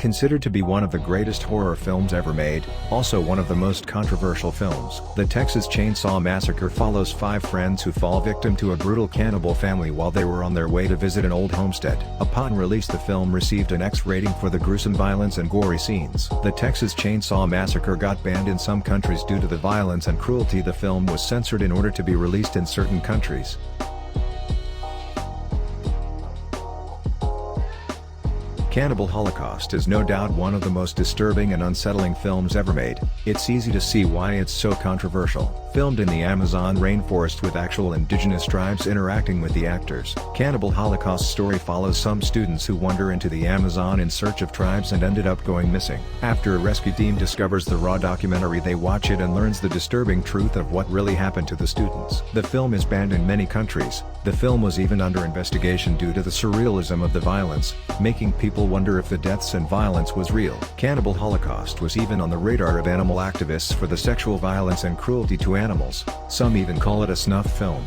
Considered to be one of the greatest horror films ever made, also one of the most controversial films. The Texas Chainsaw Massacre follows 5 friends who fall victim to a brutal cannibal family while they were on their way to visit an old homestead. Upon release, the film received an X rating for the gruesome violence and gory scenes. The Texas Chainsaw Massacre got banned in some countries due to the violence and cruelty. The film was censored in order to be released in certain countries. Cannibal Holocaust is no doubt one of the most disturbing and unsettling films ever made. It's easy to see why it's so controversial. Filmed in the Amazon rainforest with actual indigenous tribes interacting with the actors, Cannibal Holocaust story follows some students who wander into the Amazon in search of tribes and ended up going missing. After a rescue team discovers the raw documentary, they watch it and learns the disturbing truth of what really happened to the students. The film is banned in many countries. The film was even under investigation due to the surrealism of the violence, making people wonder if the deaths and violence was real. Cannibal Holocaust was even on the radar of animal activists for the sexual violence and cruelty to animals. Some even call it a snuff film.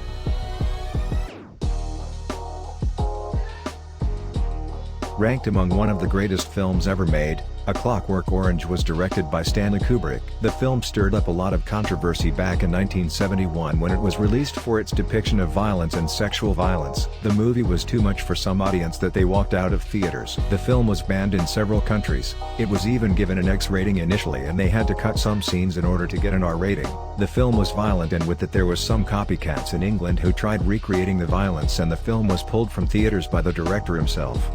Ranked among one of the greatest films ever made, A Clockwork Orange was directed by Stanley Kubrick. The film stirred up a lot of controversy back in 1971 when it was released for its depiction of violence and sexual violence. The movie was too much for some audience that they walked out of theaters. The film was banned in several countries. It was even given an X rating initially, and they had to cut some scenes in order to get an R rating. The film was violent, and with it there was some copycats in England who tried recreating the violence, and the film was pulled from theaters by the director himself.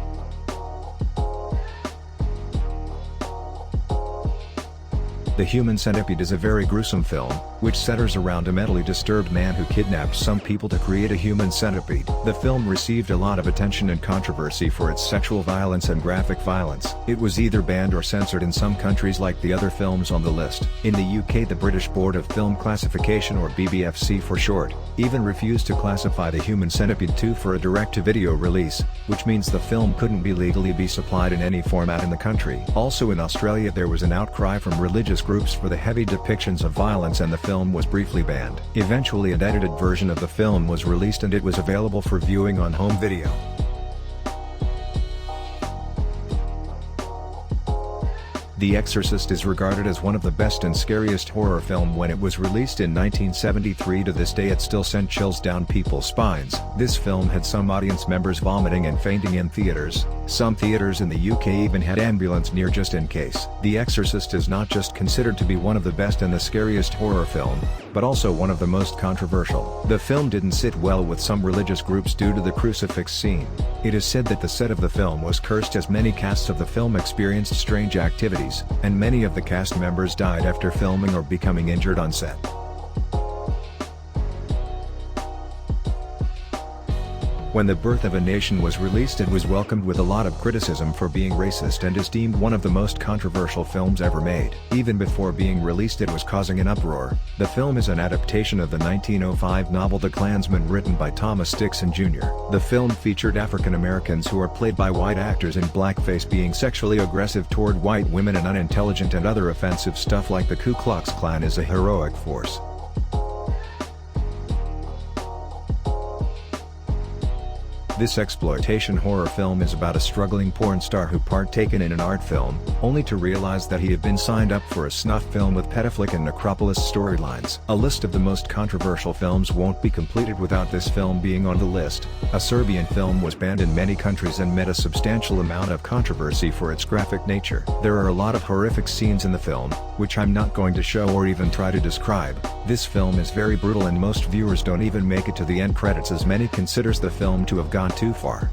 The Human Centipede is a very gruesome film, which centers around a mentally disturbed man who kidnaps some people to create a human centipede. The film received a lot of attention and controversy for its sexual violence and graphic violence. It was either banned or censored in some countries like the other films on the list. In the UK, the British Board of Film Classification, or BBFC for short, even refused to classify The Human Centipede 2 for a direct-to-video release, which means the film couldn't be legally supplied in any format in the country. Also in Australia, there was an outcry from religious groups for the heavy depictions of violence, and the film was briefly banned. Eventually, an edited version of the film was released and it was available for viewing on home video. The Exorcist is regarded as one of the best and scariest horror film. When it was released in 1973, to this day it still sent chills down people's spines. This film had some audience members vomiting and fainting in theaters. Some theaters in the UK even had ambulance near just in case. The Exorcist is not just considered to be one of the best and the scariest horror film, but also one of the most controversial. The film didn't sit well with some religious groups due to the crucifix scene. It is said that the set of the film was cursed, as many casts of the film experienced strange activities, and many of the cast members died after filming or becoming injured on set. When The Birth of a Nation was released, it was welcomed with a lot of criticism for being racist and is deemed one of the most controversial films ever made. Even before being released, it was causing an uproar. The film is an adaptation of the 1905 novel The Klansman, written by Thomas Dixon Jr. The film featured African Americans who are played by white actors in blackface being sexually aggressive toward white women and unintelligent and other offensive stuff like the Ku Klux Klan is a heroic force. This exploitation horror film is about a struggling porn star who partaken in an art film, only to realize that he had been signed up for a snuff film with pedophilic and necropolis storylines. A list of the most controversial films won't be completed without this film being on the list. A Serbian film was banned in many countries and met a substantial amount of controversy for its graphic nature. There are a lot of horrific scenes in the film, which I'm not going to show or even try to describe. This film is very brutal and most viewers don't even make it to the end credits, as many considers the film to have gone too far.